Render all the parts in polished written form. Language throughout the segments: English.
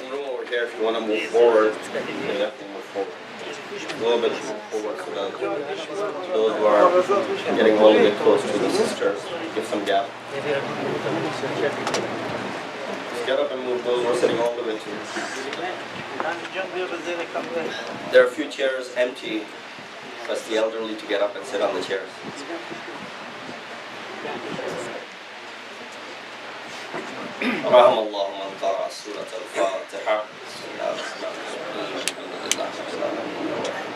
some room over here if you want to move forward. You definitely move forward. A little bit forward so that those who are getting a little bit close to the sisters, give some gap. Just get up and move those who are sitting all the way to. There are a few chairs empty. That's the elderly to get up and sit on the chairs. رحم الله من قرأ سورة الفاتحة. بسم الله الرحمن الرحيم.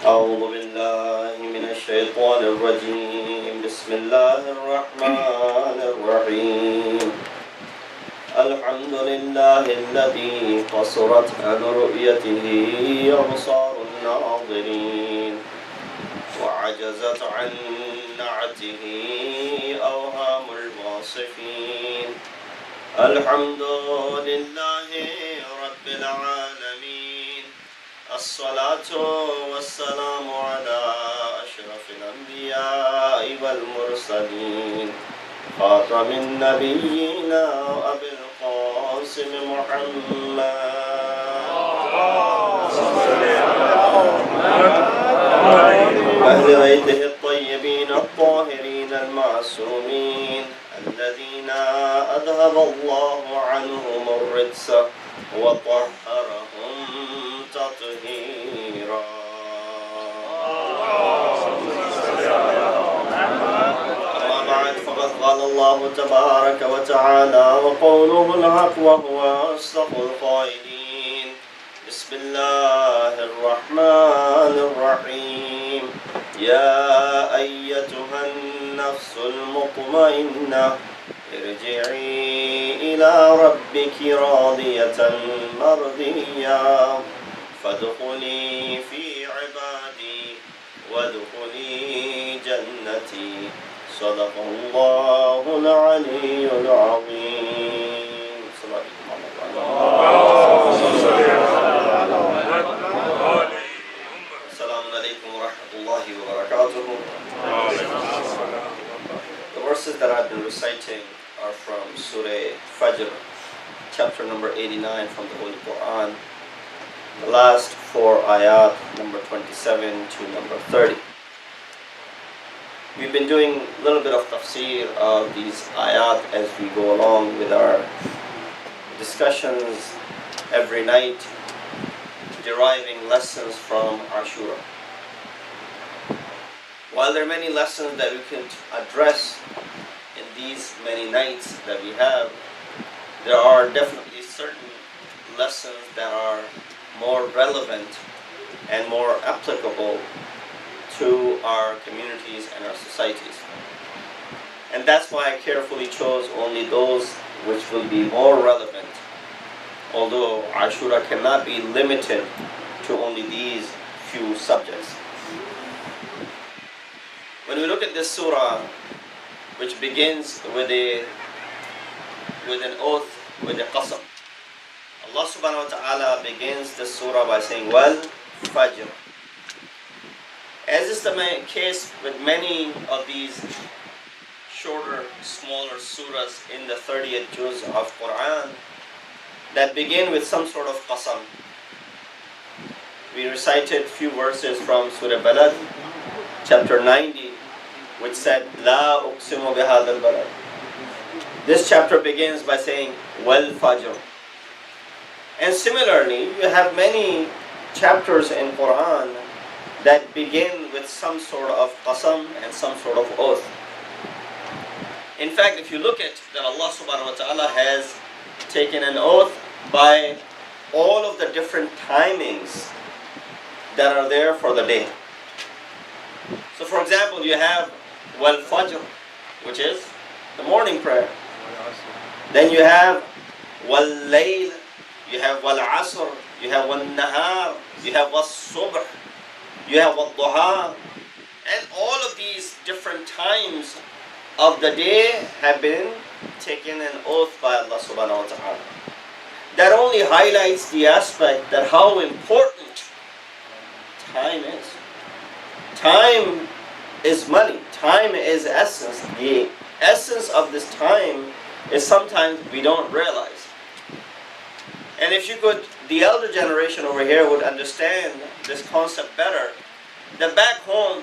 أعوذ بالله من الشيطان الرجيم. بسم الله الرحمن الرحيم. الحمد لله الذي قصرت عن رؤيته أبصار الناظرين وعجزت عن نعته أوهام الواصفين. الحمد لله رب العالمين. الصلاة والسلام على أشرف الأنبياء والمرسلين خاتم النبيين أبي القاسم محمد أهل بيته الطيبين الطاهرين المعصومين الذين أذهب الله عنهم الرجس وطهرهم تطهيرا. قال الله تبارك وتعالى وقوله الحق وهو أصدق القائلين. بسم الله الرحمن الرحيم. يا أيتها النفس المطمئنة ارجعي إلى ربك راضية مرضية فادخلي في عبادي وادخلي جنتي. صدق الله العلي العظيم. السلام عليكم ورحمة الله وبركاته. The verses that I've been reciting are from Surah Fajr, chapter number 89 from the Holy Quran. The last 4 ayat, number 27 to number 30. We've been doing a little bit of tafsir of these ayat as we go along with our discussions every night, deriving lessons from Ashura. While there are many lessons that we could address in these many nights that we have, there are definitely certain lessons that are more relevant and more applicable to our communities and our societies. And that's why I carefully chose only those which will be more relevant, although Ashura cannot be limited to only these few subjects. When we look at this surah, which begins with an oath, with a qasam, Allah subhanahu wa ta'ala begins this surah by saying, Wal Fajr. As is the case with many of these shorter, smaller surahs in the 30th juz of Quran that begin with some sort of qasam. We recited few verses from Surah Balad, chapter 90, which said, La uqsimu bihadal balad. This chapter begins by saying, Wal Fajr. And similarly, you have many chapters in Quran that begin with some sort of qasam and some sort of oath. In fact, if you look at that, Allah subhanahu wa ta'ala has taken an oath by all of the different timings that are there for the day. So for example, you have Wal Fajr, which is the morning prayer. Then you have Wal Layl, you have Wal Asr, you have Wal Nahar, you have Wal Subh, you have Wal Duha. And all of these different times of the day have been taken an oath by Allah subhanahu wa ta'ala. that only highlights the aspect that how important time is. Time is money. Time is essence. The essence of this time is sometimes we don't realize. And if you could, the elder generation over here would understand this concept better. That back home,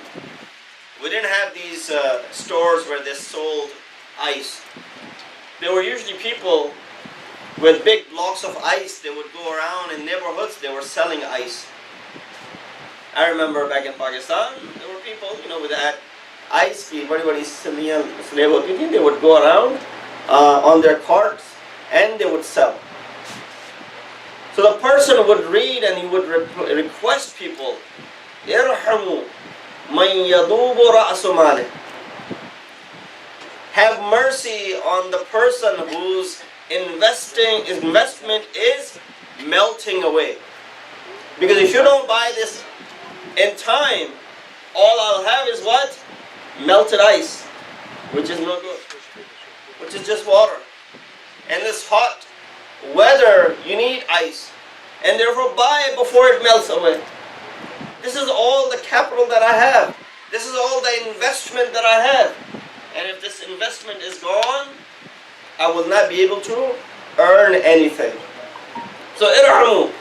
we didn't have these stores where they sold ice. There were usually people with big blocks of ice. They would go around in neighborhoods, they were selling ice. I remember back in Pakistan, there were people, with that ice, they would go around on their carts and they would sell. So the person would read and he would request people, "Irhamu man yadubu ra'su malih." Have mercy on the person whose investment is melting away. Because if you don't buy this in time, all I'll have is what? Melted ice, which is no good, which is just water. And this hot weather, you need ice, and therefore buy it before it melts away. This is all the capital that I have. This is all the investment that I have. And if this investment is gone, I will not be able to earn anything. So, irhamu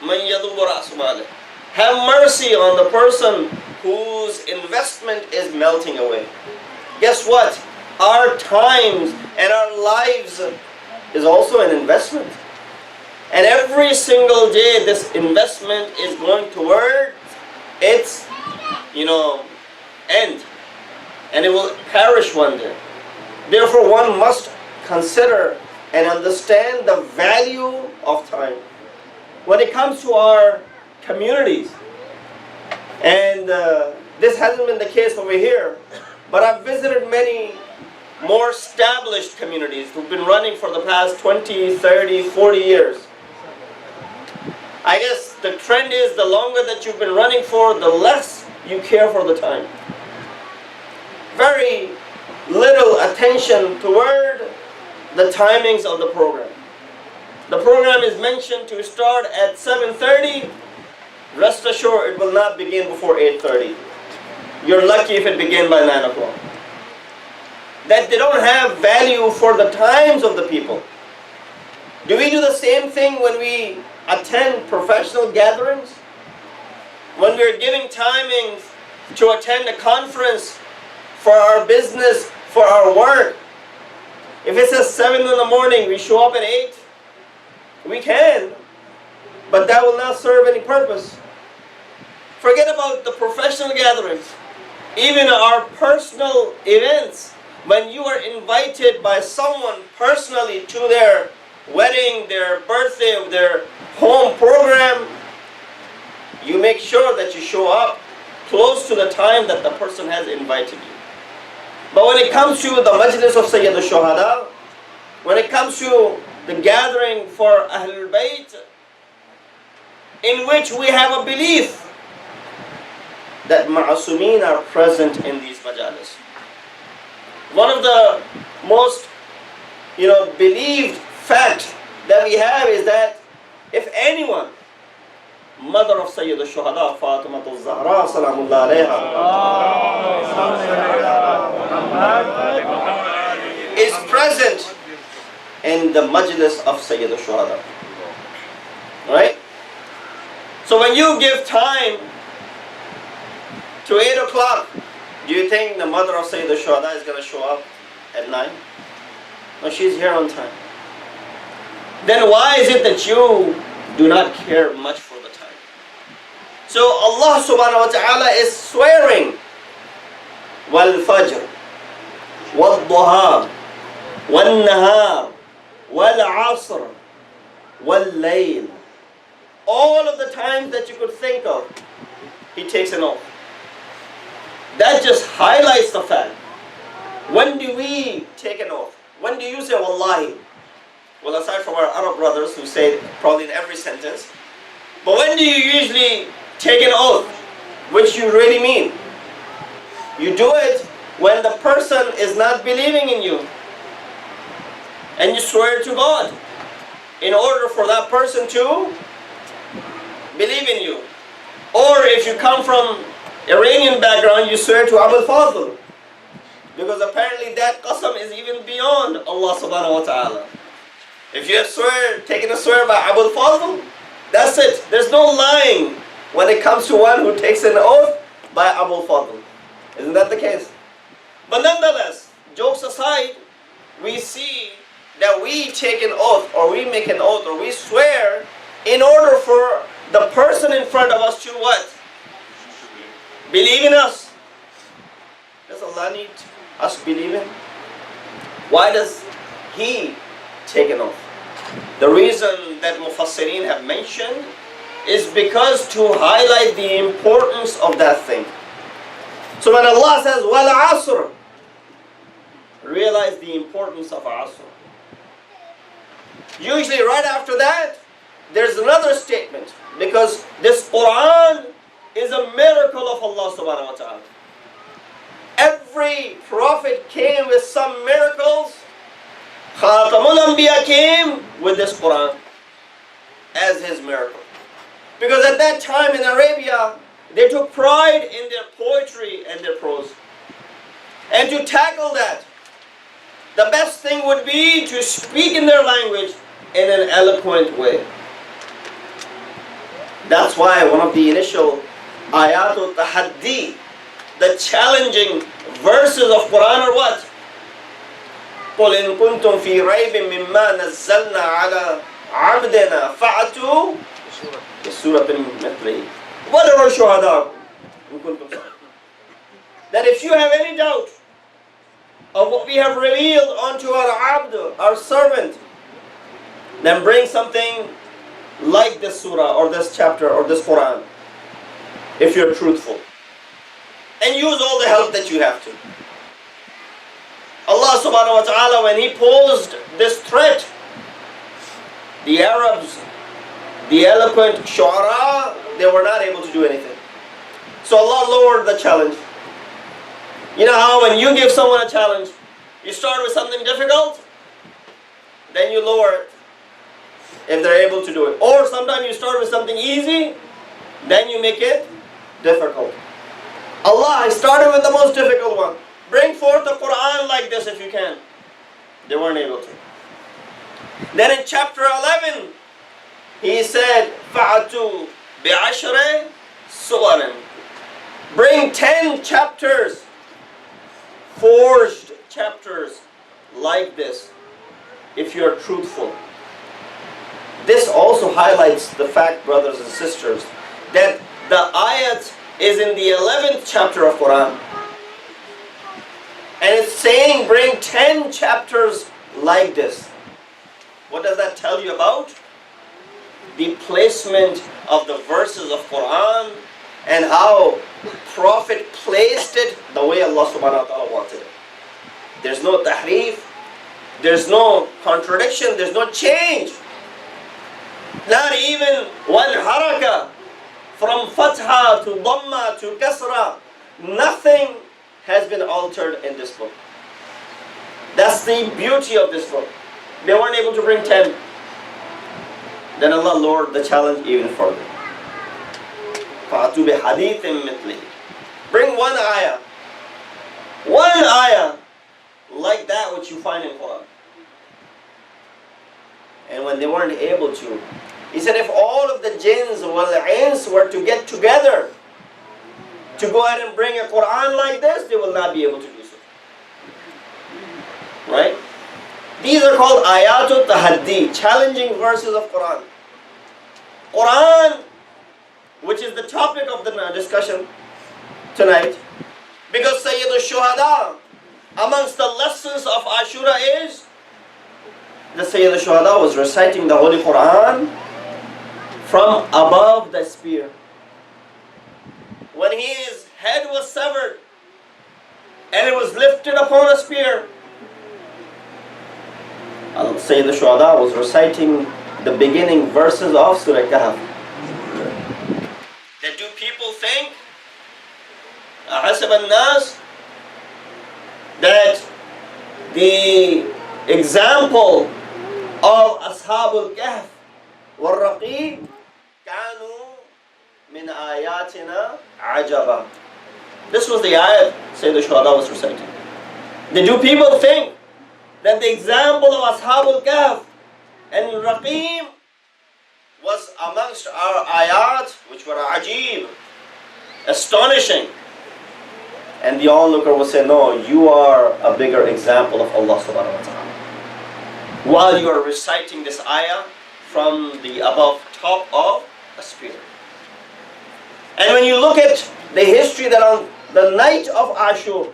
man yadubu ra'su malih. Have mercy on the person whose investment is melting away. Guess what? Our times and our lives is also an investment. And every single day this investment is going toward its, end. And it will perish one day. Therefore one must consider and understand the value of time. When it comes to our communities, and this hasn't been the case over here, but I've visited many more established communities who've been running for the past 20, 30, 40 years. I guess the trend is the longer that you've been running for, the less you care for the time. Very little attention toward the timings of the program. The program is mentioned to start at 7:30. Rest assured it will not begin before 8:30. You're lucky if it began by 9 o'clock. That they don't have value for the times of the people. Do we do the same thing when we attend professional gatherings? When we're giving timings to attend a conference for our business, for our work, if it says 7 in the morning, we show up at 8, we can, but that will not serve any purpose. Forget about the professional gatherings. Even our personal events, when you are invited by someone personally to their wedding, their birthday, their home program, you make sure that you show up close to the time that the person has invited you. But when it comes to the majlis of Sayyid al-Shuhada, when it comes to the gathering for Ahl-ul-Bayt, in which we have a belief that ma'asumeen are present in these majalis. One of the most believed fact that we have is that if anyone, mother of Sayyid al-Shuhada, Fatima al-Zahra, salamullah alayha, is present in the majlis of Sayyid al-Shuhada. Right? So when you give time to 8 o'clock, do you think the mother of Sayyid al-Shuhada is going to show up at 9? No, she's here on time. Then why is it that you do not care much for the time? So Allah subhanahu wa ta'ala is swearing, wal-fajr, wal-duha, wal-nahar, wal-asr, wal-layl. All of the times that you could think of, he takes an oath. That just highlights the fact. When do we take an oath? When do you say wallahi? Well, aside from our Arab brothers who say it probably in every sentence, but when do you usually take an oath, which you really mean? You do it when the person is not believing in you, and you swear to God in order for for that person to believe in you. Or if you come from Iranian background, you swear to Abul Fadl. Because apparently that qasam is even beyond Allah subhanahu wa ta'ala. If you have taken a swear by Abul Fadl, that's it. There's no lying when it comes to one who takes an oath by Abul Fadl. Isn't that the case? But nonetheless, jokes aside, we see that we take an oath, or we make an oath, or we swear in order for the person in front of us to what? Believe in us. Does Allah need us to believe in? Why does He take an oath? The reason that Mufassirin have mentioned is because to highlight the importance of that thing. So when Allah says, Wal Asr, realize the importance of Asr. Usually right after that, there's another statement, because this Quran is a miracle of Allah subhanahu wa ta'ala. Every prophet came with some miracles. Khatamul Anbiya came with this Quran as his miracle. Because at that time in Arabia, they took pride in their poetry and their prose. And to tackle that, the best thing would be to speak in their language in an eloquent way. That's why one of the initial ayatul tahaddi, the challenging verses of Quran are what? قُلْ إِن كُنْتُمْ فِي رَيْبٍ مِّمَّا نَزَّلْنَا عَلَىٰ عَبْدِنَا فَأْتُوا بِسُورَةٍ مِّثْلِهِ وَادْعُوا شُهَدَاءَكُمْ إِن كُنتُمْ صَادِقِينَ. That if you have any doubt of what we have revealed unto our abd, our servant, then bring something like this surah or this chapter or this Quran, if you're truthful. And use all the help that you have to. Allah subhanahu wa ta'ala, when He posed this threat, the Arabs, the eloquent shu'ara, they were not able to do anything. So Allah lowered the challenge. You know how when you give someone a challenge, you start with something difficult, then you lower it if they're able to do it. Or sometimes you start with something easy, then you make it difficult. Allah, I started with the most difficult one. Bring forth the Quran like this if you can. They weren't able to. Then in chapter 11, He said, فَعَتُوا بِعَشْرِ سُوَرٍ. Bring 10 chapters, forged chapters like this, if you're truthful. This also highlights the fact, brothers and sisters, that the ayat is in the 11th chapter of Quran. And it's saying bring 10 chapters like this. What does that tell you about? The placement of the verses of Quran and how Prophet placed it the way Allah subhanahu wa ta'ala wanted it. There's no tahrif, there's no contradiction, there's no change. Not even one haraka from fatha to dhamma to kasra. Nothing has been altered in this book. That's the beauty of this book. They weren't able to bring 10. Then Allah lowered the challenge even further. فَأْتُوا بِحَدِيثٍ مِثْلِهِ. Bring one ayah. One ayah like that which you find in Quran. And when they weren't able to, He said if all of the jinns or the ins were to get together to go ahead and bring a Quran like this, they will not be able to do so. Right? These are called ayatul tahaddi, challenging verses of Quran. Quran, which is the topic of the discussion tonight, because Sayyid al-Shuhada, amongst the lessons of Ashura is, the Sayyid al-Shuhada was reciting the Holy Quran from above the spear. When his head was severed and it was lifted upon a spear, Sayyid al-Shuhada was reciting the beginning verses of Surah Kahf. That do people think أَحَسَبَ النَّاسِ that the example of Ashabul Kahf وَالرَّقِيبِ كَانُوا مِنْ آيَاتِنَا عَجَبًا. This was the ayat Sayyid al-Shuhada was reciting. Do people think that the example of Ashabul Kahf and Raqim was amongst our ayat, which were ajib, astonishing? And the onlooker will say, no, you are a bigger example of Allah subhanahu wa ta'ala. While you are reciting this ayah from the above top of a spear. And when you look at the history that on the night of Ashur,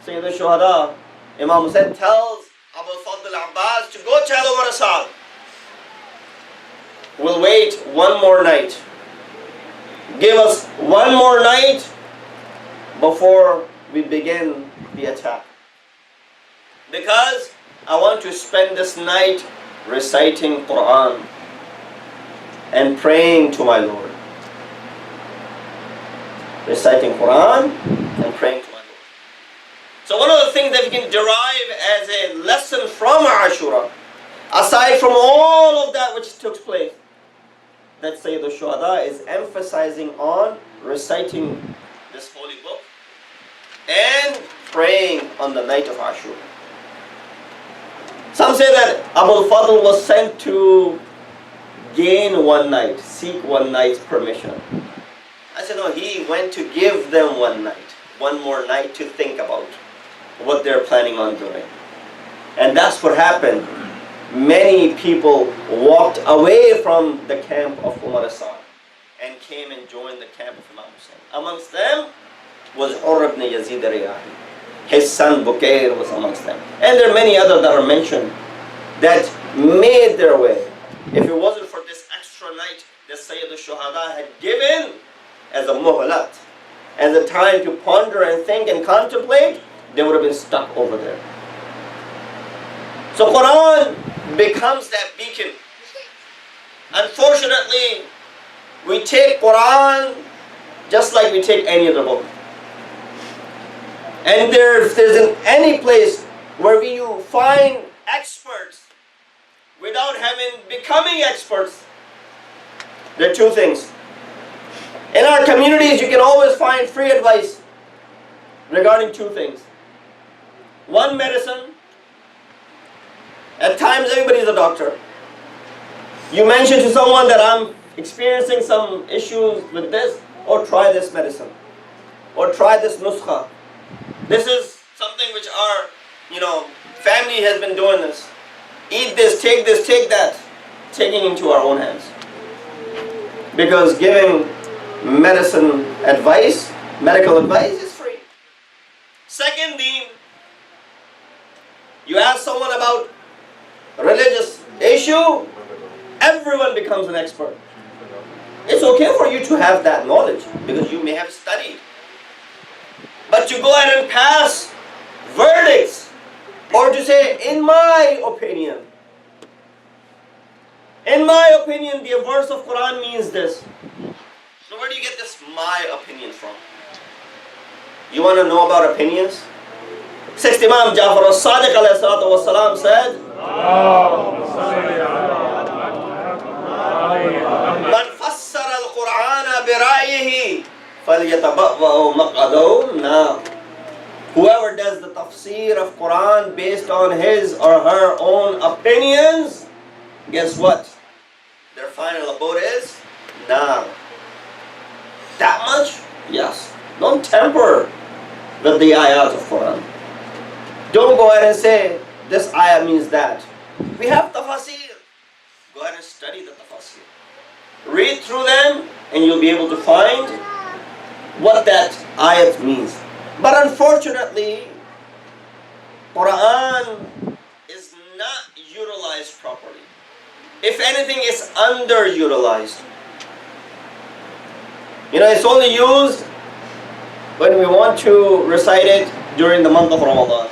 Sayyid al-Shuhada, Imam Hussain tells Abu Fadl Abbas to go tell Umar Asad, we'll wait one more night. Give us one more night before we begin the attack. Because I want to spend this night reciting Quran and praying to my Lord. Reciting Quran and praying to my Lord. So one of the things that we can derive as a lesson from Ashura, aside from all of that which took place, that Sayyid al-Shuhada is emphasizing on reciting this holy book and praying on the night of Ashura. Some say that Abu Fadl was sent to gain one night, seek one night's permission. I said, no, he went to give them one night, one more night to think about what they're planning on doing. And that's what happened. Many people walked away from the camp of Umar Asad and came and joined the camp of Imam Hussain. Amongst them was Hurr ibn Yazid al-Riyahi. His son Bukair was amongst them. And there are many others that are mentioned that made their way. If it wasn't for this extra night that Sayyid al-Shuhada had given as a muhlat, as a time to ponder and think and contemplate, they would have been stuck over there. So Quran becomes that beacon. Unfortunately, we take Quran just like we take any other book. And if there's any place where you find experts without becoming experts, there are two things. In our communities, you can always find free advice regarding two things. One, medicine. At times, everybody's a doctor. You mention to someone that I'm experiencing some issues with this, or try this medicine, or try this nuskha. This is something which our, family has been doing this. Eat this, take that. Taking into our own hands. Because giving medical advice is free. Second thing, you ask someone about a religious issue, everyone becomes an expert. It's okay for you to have that knowledge because you may have studied. But to go ahead and pass verdicts or to say, in my opinion, the verse of Quran means this. So where do you get this my opinion from? You want to know about opinions? Sixth Imam Jafar al-Sadiq alayhi salatu wasalam said, Man fassara al-Qur'ana bi-ra'yihi فَلْيَتَبَوَّأْ مَقْعَدَهُ مِنَ. Whoever does the tafsir of Quran based on his or her own opinions, guess what? Their final abode is nar. That much? Yes. Don't tamper with the ayat of Quran. Don't go ahead and say, this ayah means that. We have tafsir. Go ahead and study the tafsir. Read through them and you'll be able to find what that ayat means. But unfortunately, Quran is not utilized properly. If anything, it's underutilized. It's only used when we want to recite it during the month of Ramadan.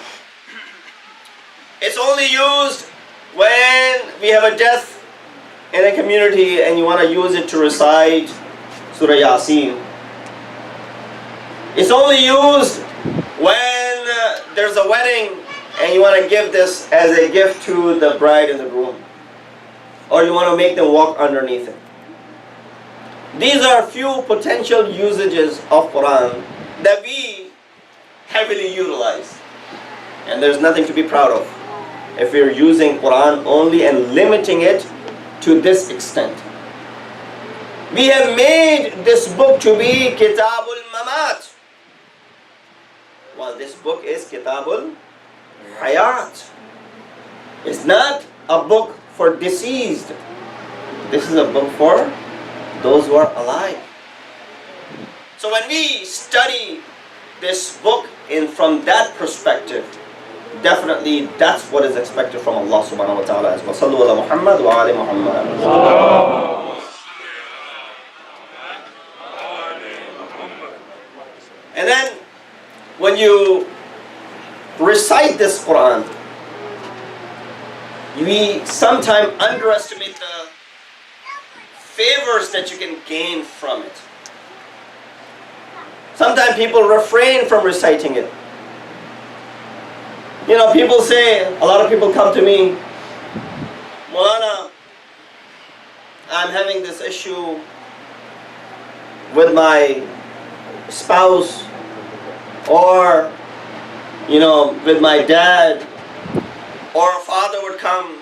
It's only used when we have a death in a community and you want to use it to recite Surah Yasin. It's only used when there's a wedding and you want to give this as a gift to the bride and the groom. or you want to make them walk underneath it. These are a few potential usages of Quran that we heavily utilize. And there's nothing to be proud of if we're using Quran only and limiting it to this extent. We have made this book to be Kitabul Mamat, while this book is Kitabul Hayat. It's not a book for deceased. This is a book for those who are alive. So when we study this book from that perspective, definitely that's what is expected from Allah subhanahu wa ta'ala as well. Sallu ala Muhammad wa ali Muhammad. And then when you recite this Quran, we sometimes underestimate the favors that you can gain from it. Sometimes people refrain from reciting it. You know, people say, a lot of people come to me, Maulana, I'm having this issue with my spouse, or, you know, with my dad, or a father would come,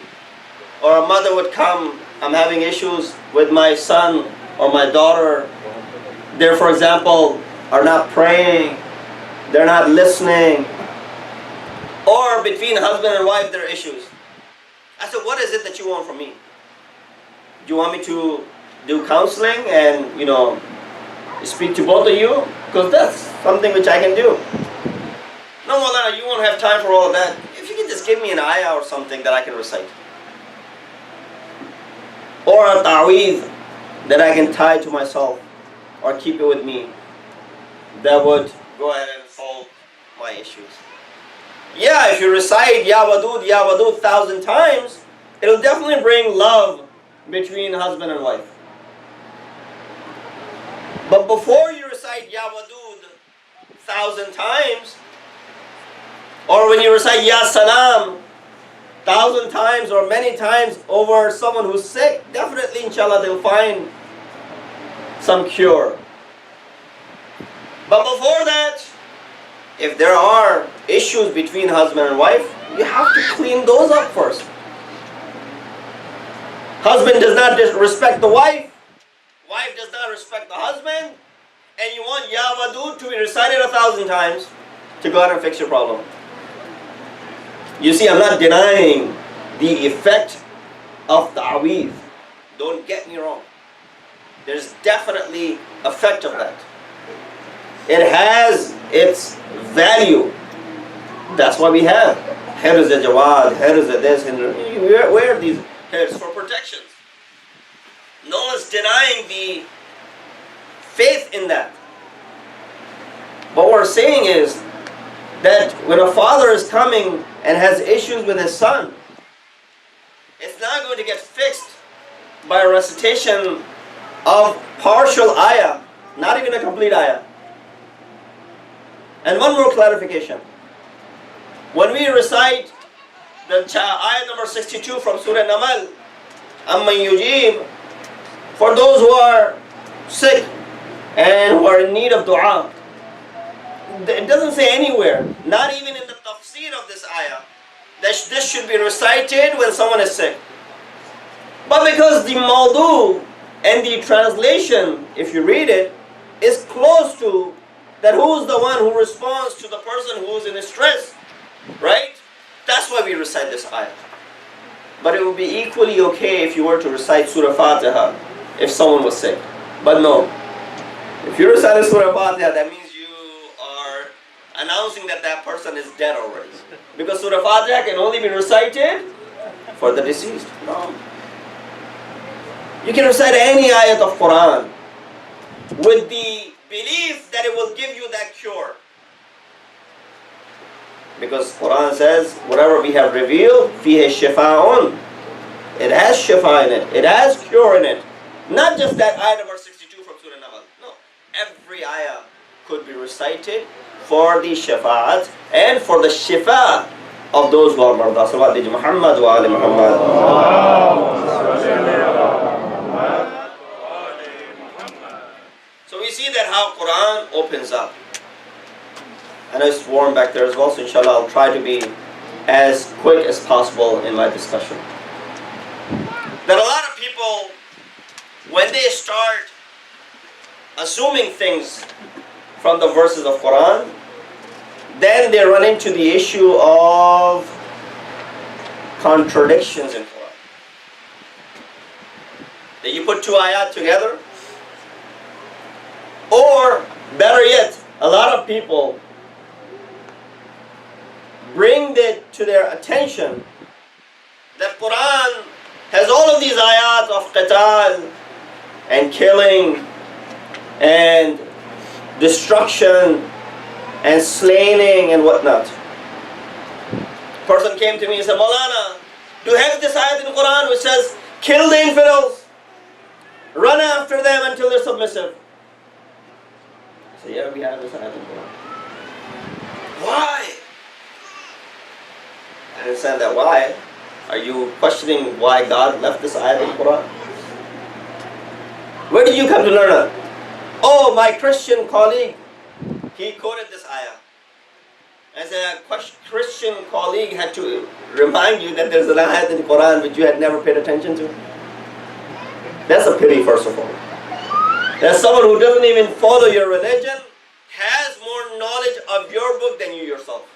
or a mother would come, I'm having issues with my son or my daughter. They, for example, are not praying, they're not listening, or between husband and wife there are issues. I said, what is it that you want from me? Do you want me to do counseling and, you know, speak to both of you? Because that's something which I can do. No, Maulana, you won't have time for all of that. If you can just give me an ayah or something that I can recite. Or a ta'weez that I can tie to myself or keep it with me, that would go ahead and solve my issues. Yeah, if you recite Ya Wadud 1,000 times, it'll definitely bring love between husband and wife. But before you recite Ya Wadud 1,000 times, or when you recite Ya Salam 1,000 times or many times over someone who's sick, definitely, inshallah, they'll find some cure. But before that, if there are issues between husband and wife, you have to clean those up first. Husband does not respect the wife, wife does not respect the husband, and you want Ya Wadud to be recited 1,000 times to go out and fix your problem. You see, I'm not denying the effect of ta'weez. Don't get me wrong. There's definitely effect of that. It has its value. That's why we have hairs al jawad, hairs al this, and we wear these hairs for protections. No one's denying the faith in that. What we're saying is that when a father is coming and has issues with his son, it's not going to get fixed by a recitation of partial ayah, not even a complete ayah. And one more clarification. When we recite the ayah number 62 from Surah Namal, Amman Yujib, for those who are sick and who are in need of dua, it doesn't say anywhere, not even in the tafsir of this ayah, that this should be recited when someone is sick. But because the mawdu and the translation, if you read it, is close to that who's the one who responds to the person who's in stress, right? That's why we recite this ayah. But it would be equally okay if you were to recite Surah Fatiha if someone was sick. But no, if you recite Surah Fatiha, that means you are announcing that that person is dead already. Because Surah Fatiha can only be recited for the deceased. No. You can recite any ayat of Quran with the belief that it will give you that cure. Because Quran says, whatever we have revealed, fihi shifa'un. It has shifa in it. It has cure in it. Not just that ayah number 62 from Surah Nahl. No. Every ayah could be recited for the shafa'at and for the shifa of those who are marda. Sallallahu Muhammad wa ali Muhammad. opens up. I know it's warm back there as well, so inshallah I'll try to be as quick as possible in my discussion. There are a lot of people, when they start assuming things from the verses of Quran, then they run into the issue of contradictions in Quran. That you put two ayat together, or better yet, a lot of people bring it to their attention that Quran has all of these ayat of qital and killing and destruction and slaying and whatnot. Person came to me and said, Maulana, do you have this ayat in Quran which says, kill the infidels, run after them until they're submissive? I said, yeah, we have this ayat in Quran. Why? I didn't understand that. Why? Are you questioning why God left this ayat in Quran? Where did you come to learn it? Oh, my Christian colleague, he quoted this ayah. As a Christian colleague had to remind you that there's an ayat in the Quran which you had never paid attention to. That's a pity, first of all. That someone who doesn't even follow your religion has more knowledge of your book than you yourself.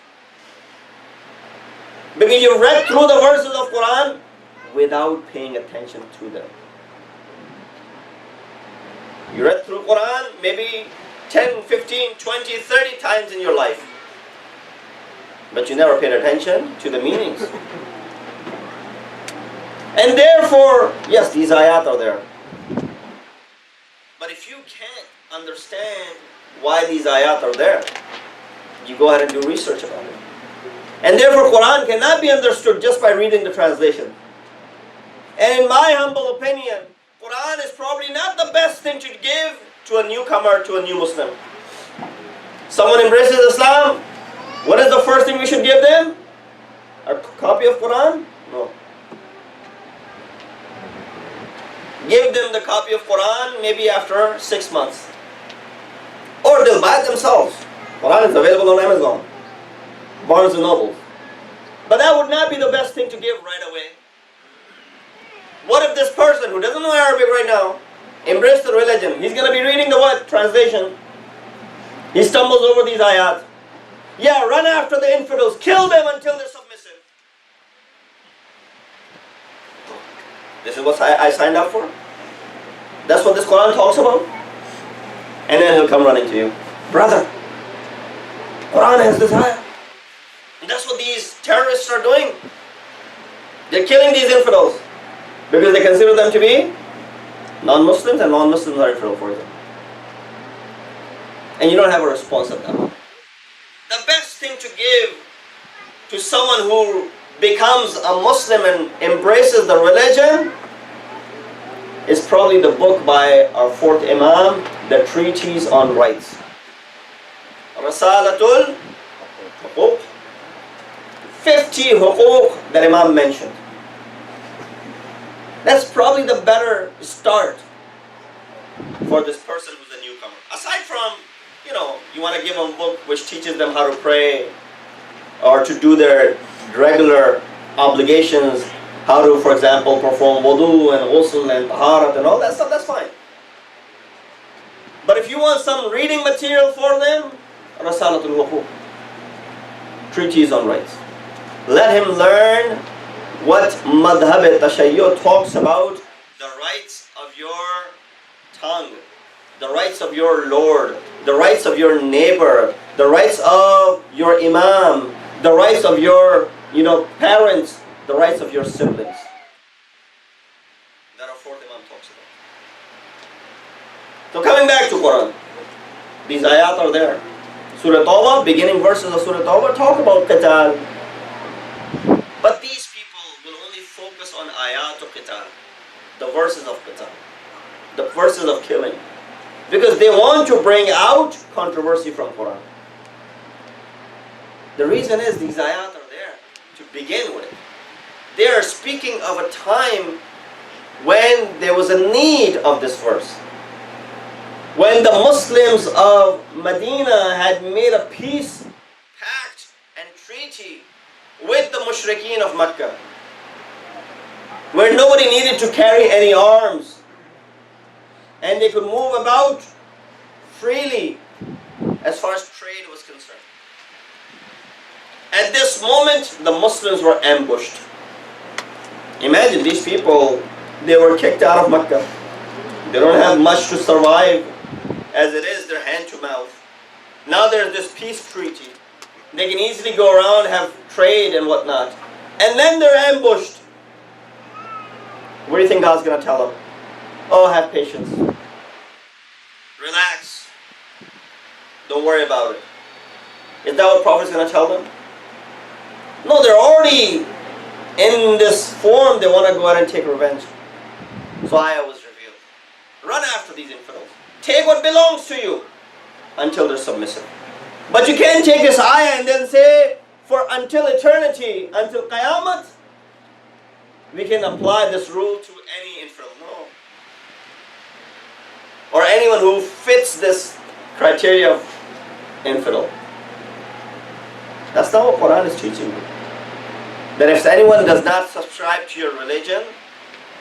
Because you read through the verses of Quran without paying attention to them. You read through Quran maybe 10, 15, 20, 30 times in your life. But you never paid attention to the meanings. And therefore, yes, these ayat are there. But if you can't understand why these ayat are there, you go ahead and do research about it. And therefore, Quran cannot be understood just by reading the translation. And in my humble opinion, Quran is probably not the best thing to give to a newcomer, to a new Muslim. Someone embraces Islam, what is the first thing we should give them? A copy of Quran? No. Give them the copy of Quran maybe after 6 months. Or they'll buy it themselves. Quran is available on Amazon, Barnes and Noble. But that would not be the best thing to give right away. What if this person who doesn't know Arabic right now embraced the religion? He's going to be reading the what? Translation. He stumbles over these ayat. Yeah, run after the infidels. Kill them until they're submissive. This is what I signed up for? That's what this Quran talks about? And then he'll come running to you. Brother, Quran has this ayah. And that's what these terrorists are doing. They're killing these infidels because they consider them to be non-Muslims, and non-Muslims are infidel for them. And you don't have a response at that. The best thing to give to someone who becomes a Muslim and embraces the religion is probably the book by our fourth Imam, the Treatise on Rights. Risalatul Huquq. 50 huquq that Imam mentioned. That's probably the better start for this person who's a newcomer. Aside from, you want to give them a book which teaches them how to pray or to do their regular obligations, how to, for example, perform wudu and ghusl and taharat and all that stuff, that's fine. But if you want some reading material for them, Risalatul Huquq, Treatise on Rights. Let him learn what madhab tashayyu talks about, the rights of your tongue, the rights of your Lord, the rights of your neighbor, the rights of your imam, the rights of your parents, the rights of your siblings. That our fourth Imam talks about. So coming back to Quran, these ayat are there. Surah Tawbah, beginning verses of Surah Tawbah talk about qital. But these people will only focus on ayat of qital, the verses of qital, the verses of killing, because they want to bring out controversy from Quran. The reason is these ayat are there to begin with. They are speaking of a time when there was a need of this verse. when the Muslims of Medina had made a peace pact and treaty with the mushrikeen of Mecca, where nobody needed to carry any arms and they could move about freely as far as trade was concerned. At this moment, the Muslims were ambushed. Imagine these people, they were kicked out of Mecca. They don't have much to survive, as it is their hand to mouth. Now there's this peace treaty. They can easily go around, have trade and whatnot. And then they're ambushed. What do you think God's going to tell them? Oh, have patience. Relax. Don't worry about it. Is that what Prophet's going to tell them? No, they're already in this form. They want to go ahead and take revenge. So ayah was revealed. Run after these infidels. Take what belongs to you until they're submissive. But you can't take this ayah and then say, for until eternity, until Qiyamah, we can apply this rule to any infidel. No. Or anyone who fits this criteria of infidel. That's not what Quran is teaching you. That if anyone does not subscribe to your religion,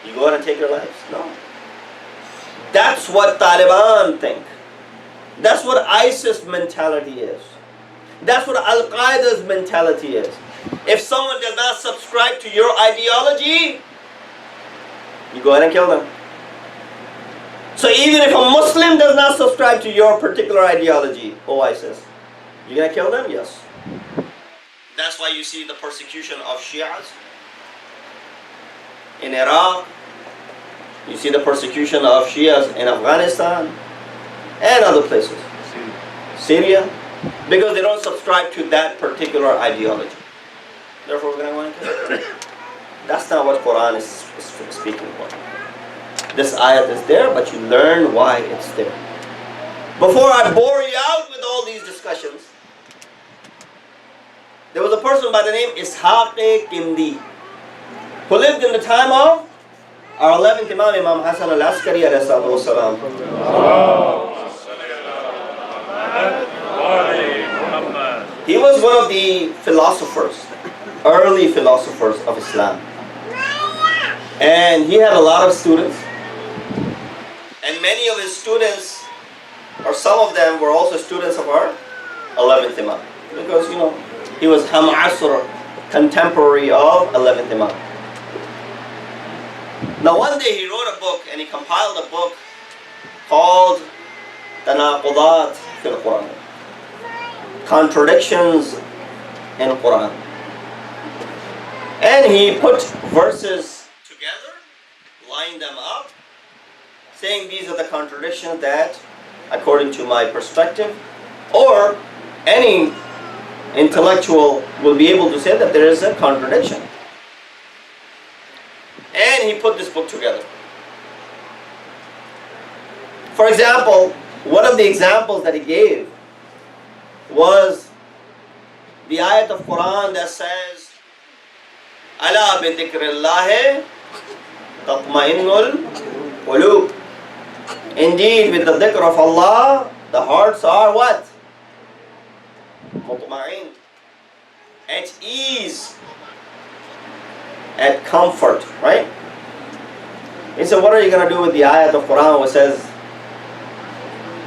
you go ahead and take your lives. No. That's what Taliban think. That's what ISIS mentality is. That's what Al-Qaeda's mentality is. If someone does not subscribe to your ideology, you go ahead and kill them. So even if a Muslim does not subscribe to your particular ideology, oh ISIS, you're going to kill them? Yes. That's why you see the persecution of Shias in Iraq. You see the persecution of Shias in Afghanistan and other places. Syria. Because they don't subscribe to that particular ideology. Therefore, we're going to kill them. That's not what Quran is speaking about. This ayat is there, but you learn why it's there. Before I bore you out with all these discussions, there was a person by the name Ishaq Kindi who lived in the time of our 11th Imam, Imam Hassan al-Askari alayhi salatu wasalam. He was one of the philosophers, early philosophers of Islam. And he had a lot of students. And many of his students, or some of them, were also students of our 11th Imam. Because, you know, he was Ham-Asr, contemporary of 11th Imam. Now one day he wrote a book, and he compiled a book called Tanaqudat fil Quran. Contradictions in Quran. And he put verses together, lined them up, saying these are the contradictions that, according to my perspective, or any intellectual will be able to say that there is a contradiction. And he put this book together. For example, one of the examples that he gave was the ayat of Quran that says, Ala bi dhikrillahi tatma'innul qulub. Indeed, with the dhikr of Allah, the hearts are what? Mutma'in. At ease. At comfort, right? He said, what are you going to do with the ayat of Quran which says,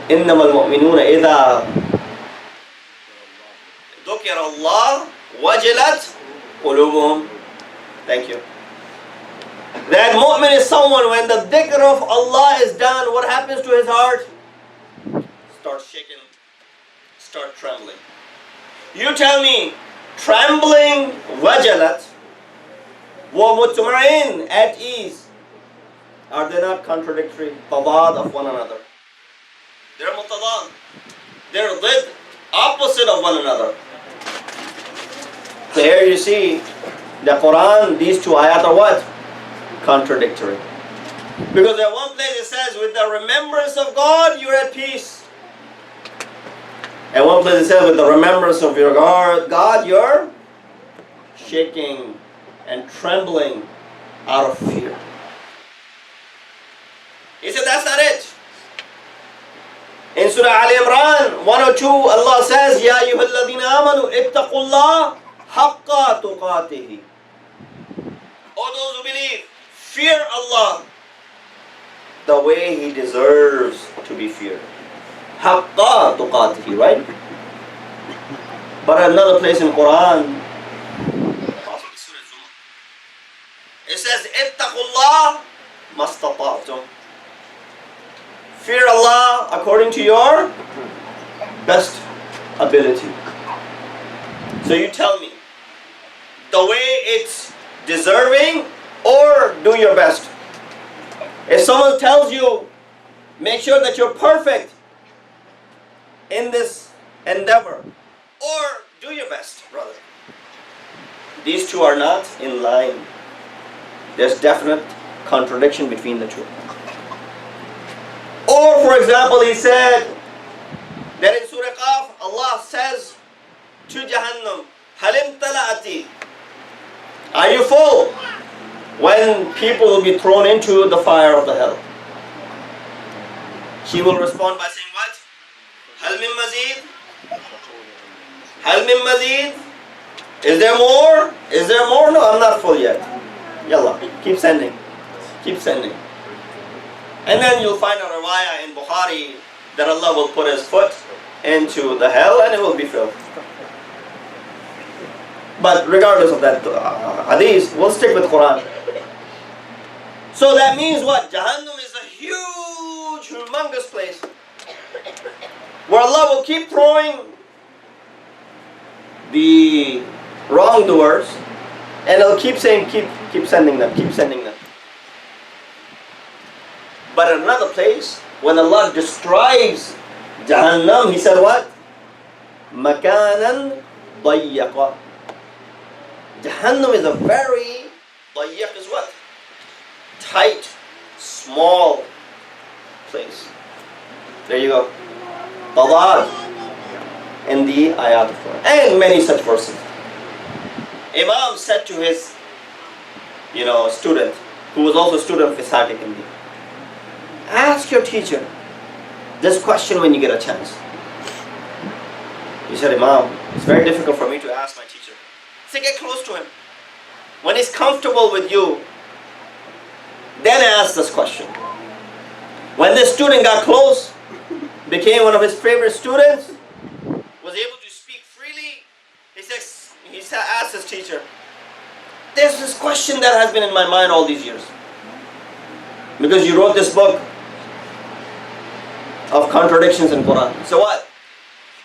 إِنَّمَا الْمُؤْمِنُونَ إِذَا ذُكِرَ اللَّهُ وَجِلَتْ قُلُوبُهُم. Thank you. That mu'min is someone, when the dhikr of Allah is done, what happens to his heart? Start shaking, start trembling. You tell me, trembling, wajalat, wa mutma'in, at ease, are they not contradictory? Tadad of one another. They're mutadad. They're the opposite of one another. So here you see, the Quran, these two ayat are what? Contradictory. Because at one place it says, with the remembrance of God, you're at peace. At one place it says, with the remembrance of your God, you're shaking and trembling out of fear. He said, that's not it. Surah Al-Imran 102, Allah says, Ya ayyuhalladhina amanu ittaqullah haqqa tuqatihi. O those who believe, fear Allah the way He deserves to be feared. Haqqa tuqatihi, right? But another place in Quran, it says, ittaqullah mastata'tum. Fear Allah according to your best ability. So you tell me, the way it's deserving, or do your best? If someone tells you, make sure that you're perfect in this endeavor, or do your best, brother. These two are not in line. There's definite contradiction between the two. Or, for example, he said that in Surah Qaf, Allah says to Jahannam, Halim tala'ati. Are you full? When people will be thrown into the fire of the hell. She will respond by saying what? Hal min mazid? Hal min mazid? Is there more? Is there more? No, I'm not full yet. Yalla, keep sending. Keep sending. And then you'll find a riwayah in Bukhari that Allah will put His foot into the hell and it will be filled. But regardless of that hadith, we'll stick with Quran. So that means what? Jahannam is a huge, humongous place where Allah will keep throwing the wrongdoers and He'll keep saying, keep sending them, keep sending them. But in another place, when Allah describes Jahannam, He said what? Makanan dayyaqa. Jahannam is a very, dayyaq is what? Tight, small place. There you go. Tadad in the ayat of Quran. And many such verses. Imam said to his, student, who was also a student of Ishaq Hindi, ask your teacher this question when you get a chance. He said, Imam, it's very difficult for me to ask my teacher. So get close to him. When he's comfortable with you, then ask this question. When this student got close, became one of his favorite students, was able to speak freely, he asked his teacher, there's this question that has been in my mind all these years. Because you wrote this book of contradictions in Quran. So what?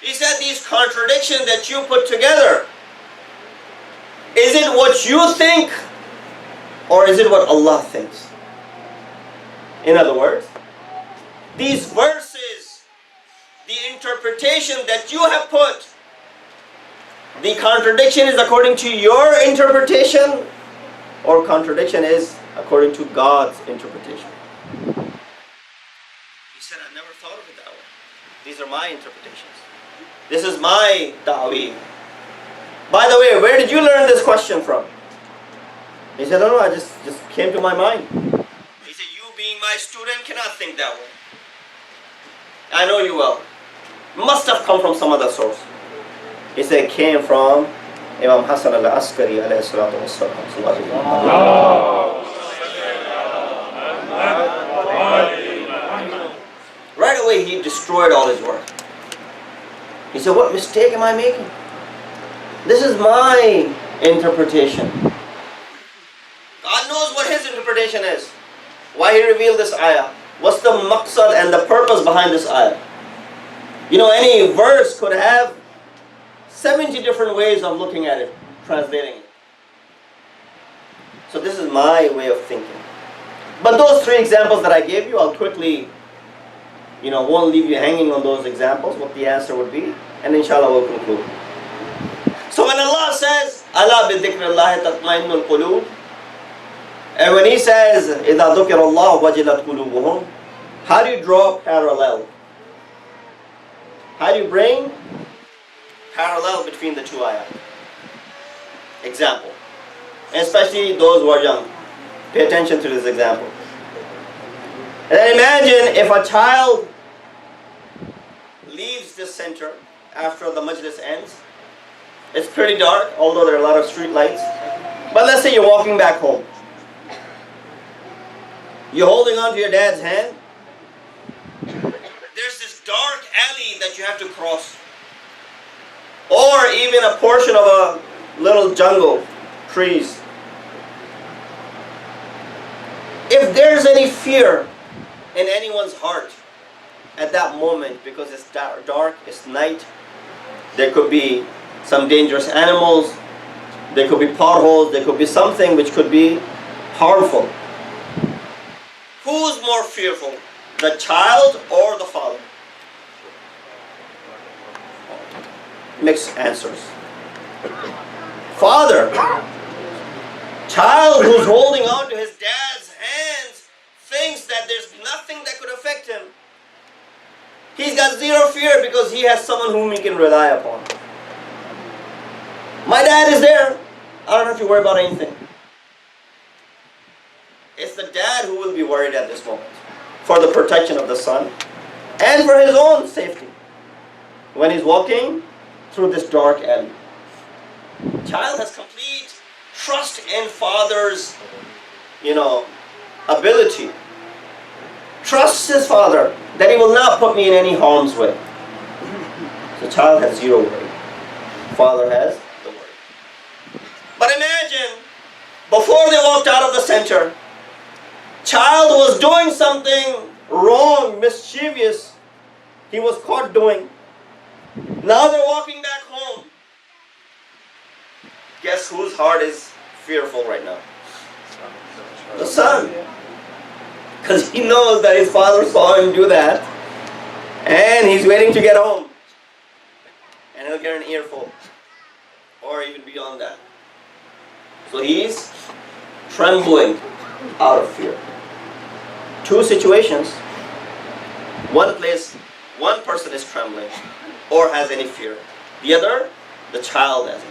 He said these contradictions that you put together, is it what you think or is it what Allah thinks? In other words, these verses, the interpretation that you have put, the contradiction is according to your interpretation or contradiction is according to God's interpretation? He said, I never thought of it that way. These are my interpretations. This is my ta'weel. By the way, where did you learn this question from? He said, no, I just came to my mind. He said, you being my student cannot think that way. I know you well. Must have come from some other source. He said, it came from Imam Hassan al-Askari alayhi salatu wassalam. Right away he destroyed all his work. He said, what mistake am I making? This is my interpretation. God knows what His interpretation is. Why He revealed this ayah. What's the maqsad and the purpose behind this ayah? Any verse could have 70 different ways of looking at it, translating it. So this is my way of thinking. But those three examples that I gave you, I'll quickly, won't leave you hanging on those examples, what the answer would be, and inshallah we'll conclude. So when Allah says, Ala bi dhikrillahi tatma'innul qulub, and when He says, إِذَا ذُكِرَ اللَّهُ وَجِلَتْ قُلُوبُهُمْ, how do you draw parallel? How do you bring parallel between the two ayat? Example. Especially those who are young. Pay attention to this example. And then imagine if a child this center after the majlis ends. It's pretty dark, although there are a lot of street lights. But let's say you're walking back home. You're holding on to your dad's hand. There's this dark alley that you have to cross. Or even a portion of a little jungle, trees. If there's any fear in anyone's heart at that moment, because it's dark, it's night, there could be some dangerous animals, there could be potholes, there could be something which could be harmful. Who's more fearful, the child or the father? Mixed answers. Father. Child who's holding on to his dad's hands thinks that there's nothing that could affect him. He's got zero fear because he has someone whom he can rely upon. My dad is there. I don't have to worry about anything. It's the dad who will be worried at this moment for the protection of the son and for his own safety when he's walking through this dark alley. Child has complete trust in father's, ability. Trusts his father that he will not put me in any harm's way. The child has zero worry. Father has the worry. But imagine, before they walked out of the center, child was doing something wrong, mischievous. He was caught doing. Now they're walking back home. Guess whose heart is fearful right now? The son. Because he knows that his father saw him do that. And he's waiting to get home. And he'll get an earful. Or even beyond that. So he's trembling out of fear. Two situations. One place, one person is trembling or has any fear. The other, the child has it.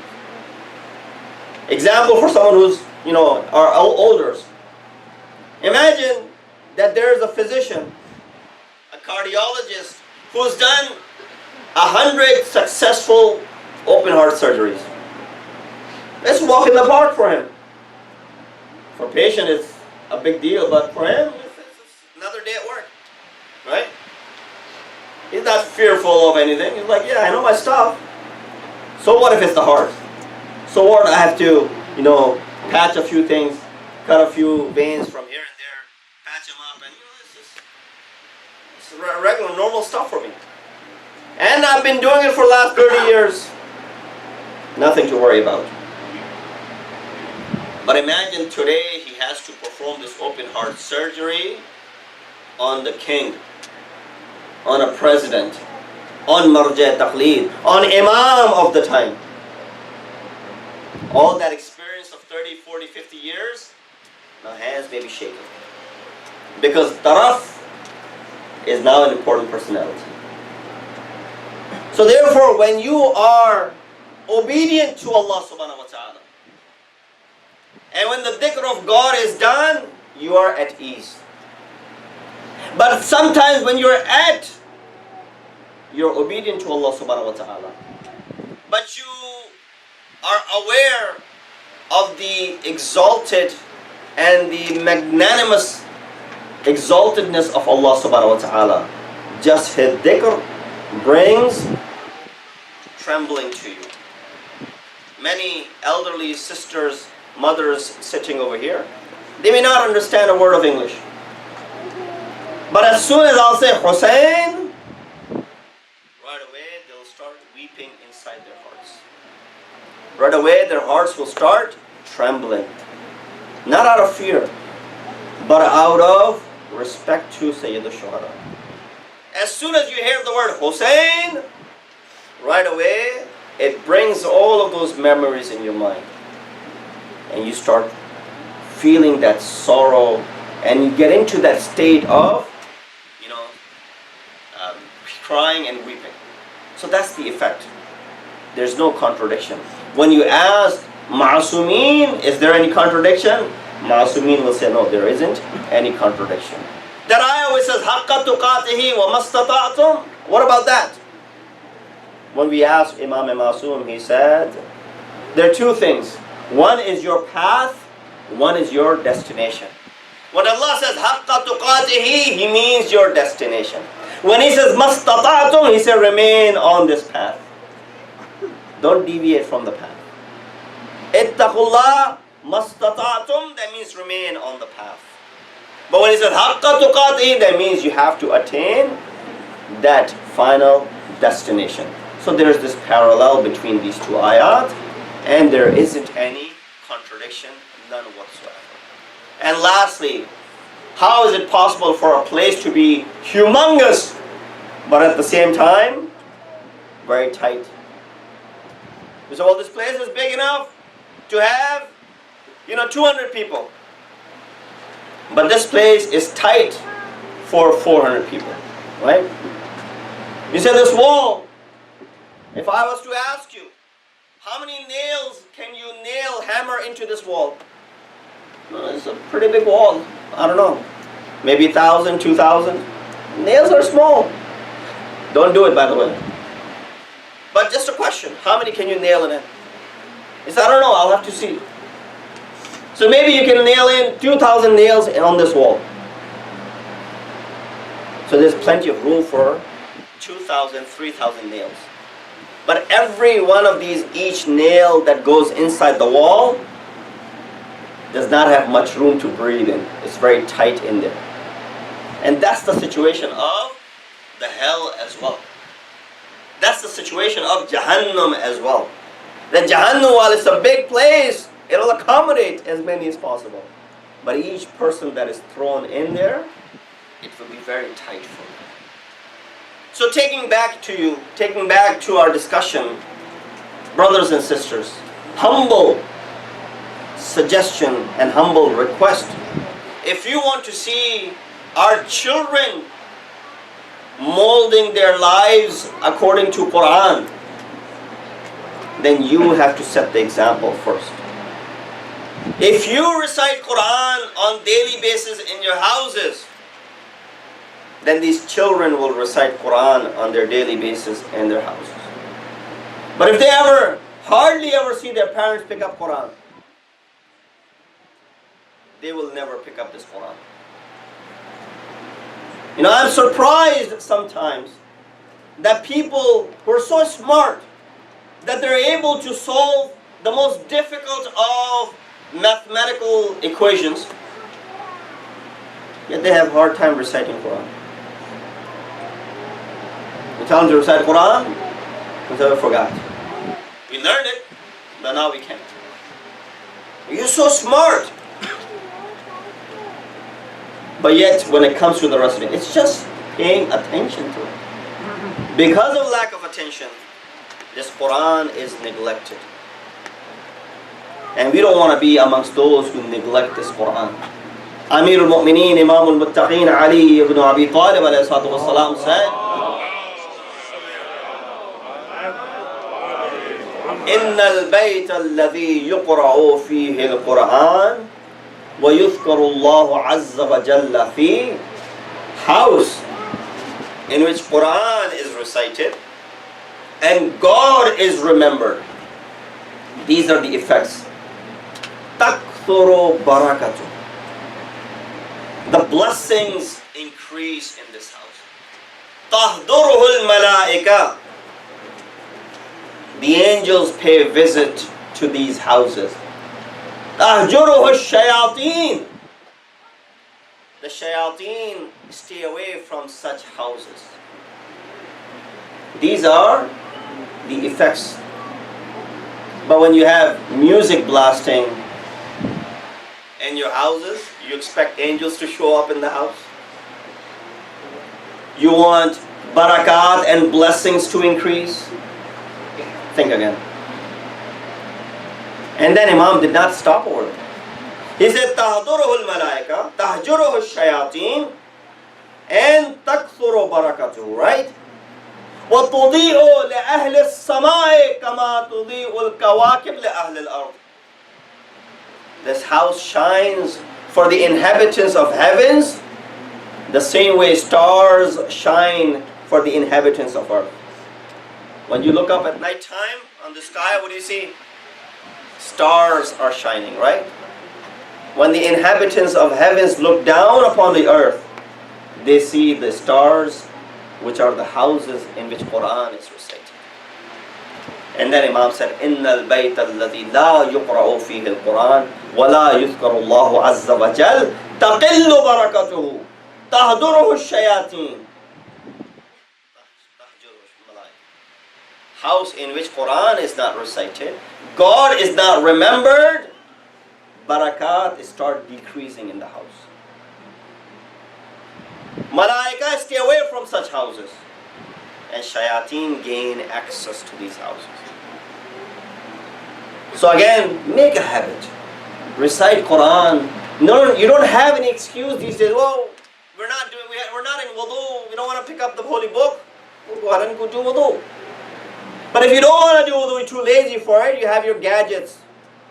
Example for someone who's, our elders. Imagine that there is a physician, a cardiologist, who's done 100 successful open heart surgeries. Let's walk in the park for him. For patient, it's a big deal, but for him, it's another day at work, right? He's not fearful of anything. He's like, yeah, I know my stuff. So what if it's the heart? So what? I have to, patch a few things, cut a few veins from here and there, patch them up, and it's regular, normal stuff for me. And I've been doing it for the last 30 years. Nothing to worry about. But imagine today he has to perform this open heart surgery on the king, on a president, on marja taqleed, on imam of the time. All that experience of 30, 40, 50 years, now hands may be shaking. Because Taraf is now an important personality. So therefore, when you are obedient to Allah subhanahu wa ta'ala, and when the dhikr of God is done, you are at ease. But sometimes when you're obedient to Allah subhanahu wa ta'ala, but you are aware of the exalted and the magnanimous exaltedness of Allah subhanahu wa ta'ala, just His dhikr brings trembling to you. Many elderly sisters, mothers sitting over here, they may not understand a word of English. But as soon as I'll say Hussein, right away they'll start weeping inside their hearts. Right away their hearts will start trembling. Not out of fear, but out of respect to Sayyid al-Shuhada. As soon as you hear the word Hussein, right away it brings all of those memories in your mind. And you start feeling that sorrow, and you get into that state of crying and weeping. So that's the effect. There's no contradiction. When you ask Ma'asumeen, is there any contradiction? Ma'asumeen will say, no, there isn't any contradiction. That ayah always says, Haqqa tuqatihi wa mastata'tum. What about that? when we asked Imam Masum, he said, there are two things. One is your path, one is your destination. When Allah says haqqa tuqatihi, He means your destination. When He says mastata'tum, He said remain on this path. Don't deviate from the path. Ittaqullah mastata'tum, that means remain on the path. But when He says haqqa tuqatihi, that means you have to attain that final destination. So there is this parallel between these two ayat, and there isn't any contradiction, none whatsoever. And lastly, how is it possible for a place to be humongous, but at the same time, very tight? So, well, this place is big enough to have, 200 people. But this place is tight for 400 people, right? You said this wall, if I was to ask you, how many nails can you hammer into this wall? Well, it's a pretty big wall. I don't know. Maybe 1,000, 2,000. Nails are small. Don't do it, by the way. But just a question. How many can you nail in it? He said, I don't know. I'll have to see. So maybe you can nail in 2,000 nails on this wall. So there's plenty of room for 2,000, 3,000 nails. But every one of these, each nail that goes inside the wall does not have much room to breathe in. It's very tight in there. And that's the situation of the hell as well. That's the situation of Jahannam as well. That Jahannam, while it's a big place, it'll accommodate as many as possible. But each person that is thrown in there, it will be very tight for them. So taking back to our discussion, brothers and sisters, humble suggestion and humble request. If you want to see our children molding their lives according to Quran, then you have to set the example first. If you recite Quran on daily basis in your houses, then these children will recite Quran on their daily basis in their houses. But if they hardly ever see their parents pick up Quran, they will never pick up this Quran. I'm surprised sometimes that people who are so smart that they're able to solve the most difficult of mathematical equations, yet they have a hard time reciting Quran. You tell them to recite Quran, and they forgot. We learned it, but now we can't. You're so smart. But yet, when it comes to the rest of it, it's just paying attention to it. Because of lack of attention, this Quran is neglected. And we don't want to be amongst those who neglect this Quran. Amir al-Mu'mineen, Imam al-Muttaqeen, Ali ibn Abi Talib alayhi salatu wasalam said, إن البيت الذي يقرأ فيه القرآن ويذكر الله عز وجل فيه, house in which Quran is recited and God is remembered. These are the effects. تكثر بركته. The blessings increase in this house. تحضره الملائكة. The angels pay a visit to these houses. تهجره الشياطين. The shayateen stay away from such houses. These are the effects. But when you have music blasting in your houses, you expect angels to show up in the house. You want barakat and blessings to increase. Think again. And then Imam did not stop over there. He said, تَهْضُرُهُ الْمَلَائِكَةِ تَهْجُرُهُ الشَّيَاطِينَ and تَكْثُرُ بَرَكَتُهُ, right? وَتُضِيءُ لِأَهْلِ السَّمَاءِ كَمَا تُضِيءُ الْكَوَاكِبِ لِأَهْلِ الْأَرْضِ. This house shines for the inhabitants of heavens the same way stars shine for the inhabitants of earth. When you look up at night time on the sky, what do you see? Stars are shining, right? When the inhabitants of heavens look down upon the earth, they see the stars, which are the houses in which Quran is recited. And then Imam said, إِنَّ الْبَيْتَ الَّذِي لَا يُقْرَأُ فِيهِ الْقُرْآنِ وَلَا يُذْكَرُ اللَّهُ عَزَّ وَجَلَّ تَقِلُّ بَرَكَتُهُ تَهْدُرُهُ الشَّيَاطِينَ. House in which Quran is not recited, God is not remembered, barakat start decreasing in the house. Malaika stay away from such houses, and shayateen gain access to these houses. So again, make a habit. Recite Quran. No, you don't have any excuse these days. Well, we're not in wudu. We don't want to pick up the holy book. We'll go ahead and go do wudu. But if you don't want to do wudu, you're too lazy for it, you have your gadgets,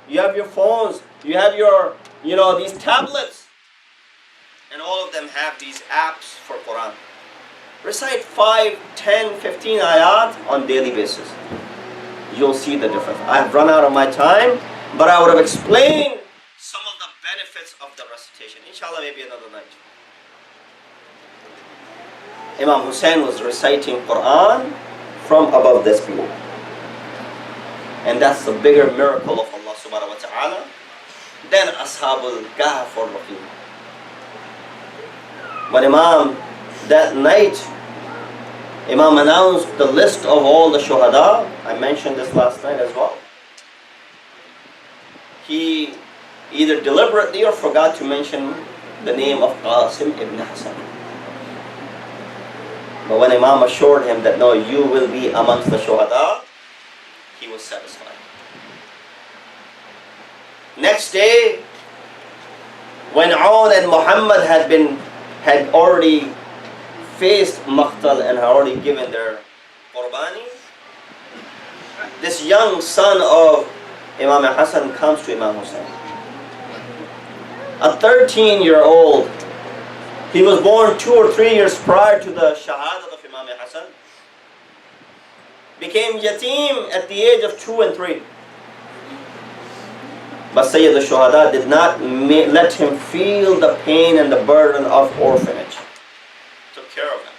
you have your phones, you have your, these tablets. And all of them have these apps for Quran. Recite 5, 10, 15 ayat on daily basis. You'll see the difference. I have run out of my time, but I would have explained some of the benefits of the recitation. Inshallah, maybe another night. Imam Hussein was reciting Quran from above this view. And that's the bigger miracle of Allah subhanahu wa ta'ala than Ashabul Kahf or Raqib. When Imam, that night, Imam announced the list of all the shuhada. I mentioned this last night as well. He either deliberately or forgot to mention the name of Qasim ibn Hassan. But when Imam assured him that no, you will be amongst the shuhada, he was satisfied. Next day, when Aun and Muhammad had already faced Maqtal and had already given their qurbani, this young son of Imam Hassan comes to Imam Hussein. A 13-year-old. He was born 2 or 3 years prior to the shahadat of Imam Hassan. Became yatim at the age of 2 and 3. But Sayyid al-Shuhada did not let him feel the pain and the burden of orphanage. Took care of him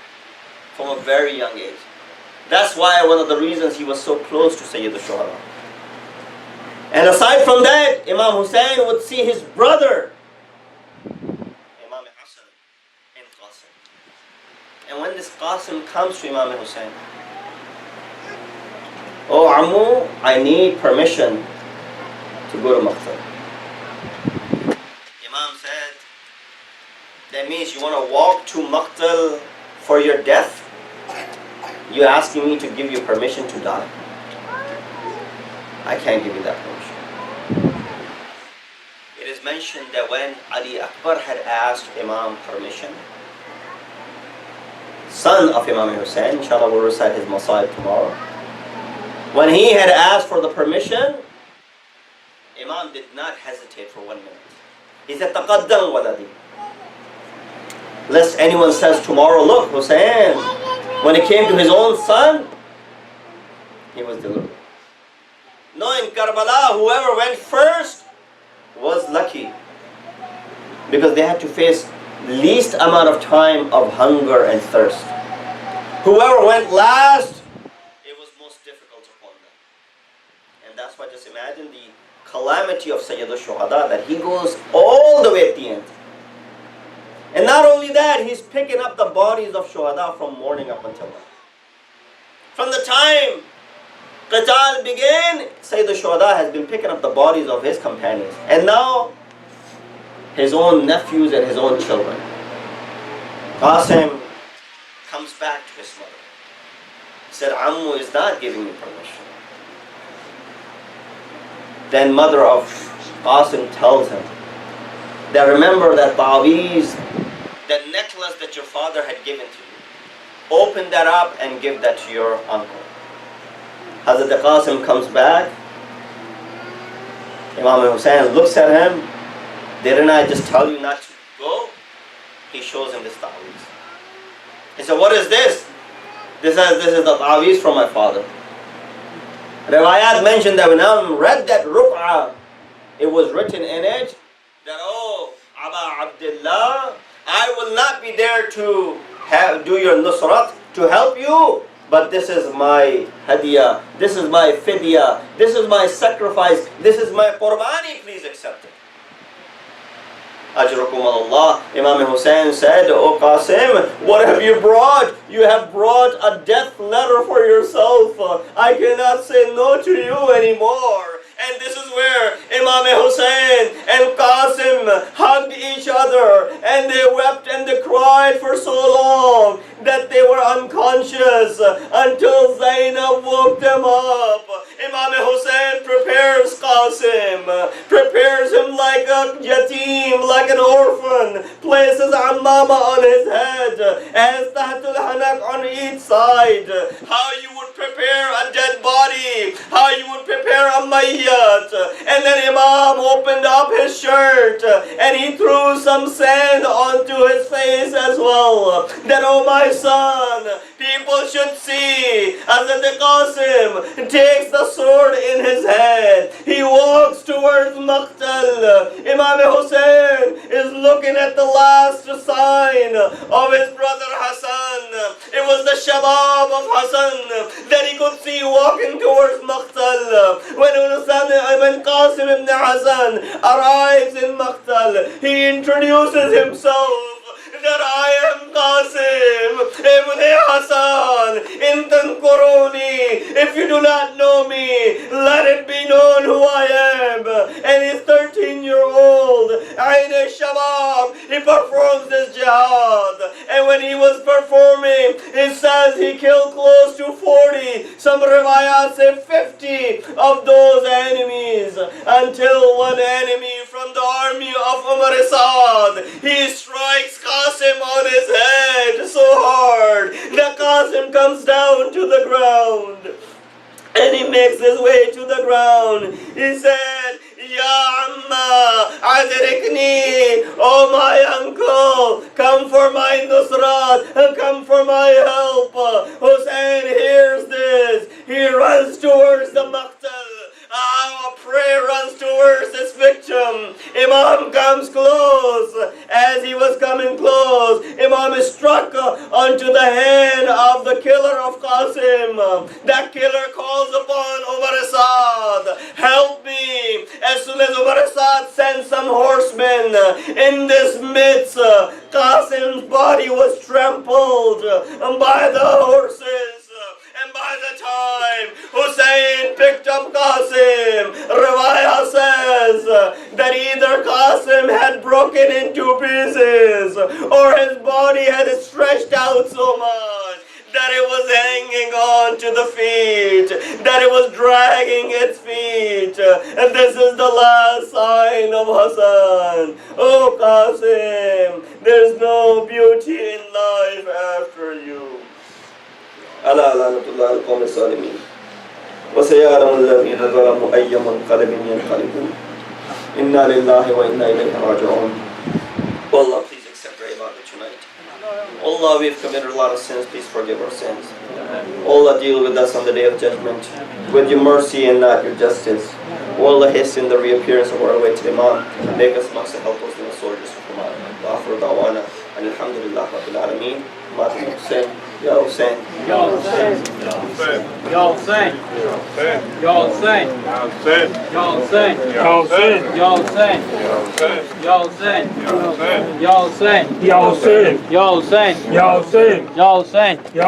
from a very young age. That's why one of the reasons he was so close to Sayyid al-Shuhada. And aside from that, Imam Hussein would see his brother, Imam Hassan, and Qasim. And when this Qasim comes to Imam Hussein, "Oh Ammu, I need permission to go to Maqtal." Imam said, "That means you want to walk to Maqtal for your death? You're asking me to give you permission to die? I can't give you that permission." It is mentioned that when Ali Akbar had asked Imam permission, son of Imam Hussein, inshallah we'll recite his Masa'ib tomorrow, when he had asked for the permission, Imam did not hesitate for 1 minute. He said, "Taqaddam waladi." Lest anyone says tomorrow, "Look, Hussein," when it came to his own son, he was deliberate. No, in Karbala, whoever went first was lucky, because they had to face least amount of time of hunger and thirst. Whoever went last, it was most difficult upon them. And that's why just imagine the calamity of Sayyid al-Shuhada, that he goes all the way at the end. And not only that, he's picking up the bodies of Shuhada from morning up until night. From the time Qital began, Sayyid al-Shuhada has been picking up the bodies of his companions. And now, his own nephews and his own children. Qasim comes back to his mother. He said, "Ammu is not giving me permission." Then mother of Qasim tells him that, "Remember that ta'weez, that necklace that your father had given to you. Open that up and give that to your uncle." Hazrat Qasim comes back. Imam Hussein looks at him. "Didn't I just tell you not to go?" He shows him this ta'weez. He said, "What is this?" This is the ta'weez from my father. Riwayat mentioned that when I read that ruq'ah, it was written in it that, oh, Aba Abdullah, I will not be there to do your nusrat, to help you, but this is my hadiyah, this is my fidyah, this is my sacrifice, this is my qurbani, please accept it. Ajrakum Allah. Imam Hussein said, "O Qasim, what have you brought? You have brought a death letter for yourself. I cannot say no to you anymore." And this is where Imam Hussein and Qasim hugged each other, and they wept and they cried for so long that they were unconscious until Zainab woke them up. Imam Hussein prepares Qasim, prepares him like a yatim, like an orphan, places Ammama on his head, has Tahtul Hanak on each side. How you would prepare a dead body, how you would prepare a mayyat. And then Imam opened up his shirt and he threw some sand onto his face as well. That, oh my son, people should see. Hazrat Qasim takes the sword in his hand. He walks towards Maqtal. Imam Hussein is looking at the last sign of his brother Hassan. It was the shabab of Hassan that he could see walking towards Maqtal. When Qasim ibn Hassan arrives in Maqtal, he introduces himself that I am Qasim ibn Hassan in Tankuruni. If you do not know me, let it be known who I am. And he's 13-year-old. Ayn al-Shabab. He performs this jihad. And when he was performing, it says he killed close to 40. Some riwayat say 50 of those enemies. Until one enemy from the army of Umar Saad, he strikes Qasim on his head so hard that Qasim comes down to the ground. And he makes his way to the ground. He said, Ya Amma, Adrikni, oh my uncle, come for my nusrat, come for my help. Hussein hears this. He runs towards the Maqtal. Our prayer runs towards this victim. Imam comes close. As he was coming close, Imam is struck onto the hand of the killer of Qasim. That killer calls upon Umar Saad, help me. As soon as Umar Saad sends some horsemen, in this midst, Qasim's body was trampled by the horses. And by the time Hussein picked up Qasim, Riwayah says that either Qasim had broken into pieces or his body had stretched out so much that it was hanging on to the feet, that it was dragging its feet. And this is the last sign of Hassan. Oh Qasim, there's no beauty in life after you. ألا لعنة الله على القوم الظالمين وسيعلم الذين ظلموا أي منقلب ينقلبون إنا لله وإنا إليه راجعون. Oh Allah, please accept our ibadah tonight. Oh Allah, we've committed a lot of sins. Please forgive our sins. Oh Allah, deal with us on the day of judgment with your mercy and not your justice. Oh Allah, hasten the reappearance of our way to Imam. Make us amongst the helpers and the soldiers of Imam. Wa akhiru da'wana alhamdulillah rabbil alameen. Hussein, Ya Hussein, Ya Hussein, Ya Hussein, Ya Hussein, Ya Hussein, Ya Hussein, Ya Hussein, Ya Hussein, Ya Hussein, Ya Hussein, Ya Hussein, Ya Hussein, Ya Hussein, Ya Hussein, Ya Hussein, Ya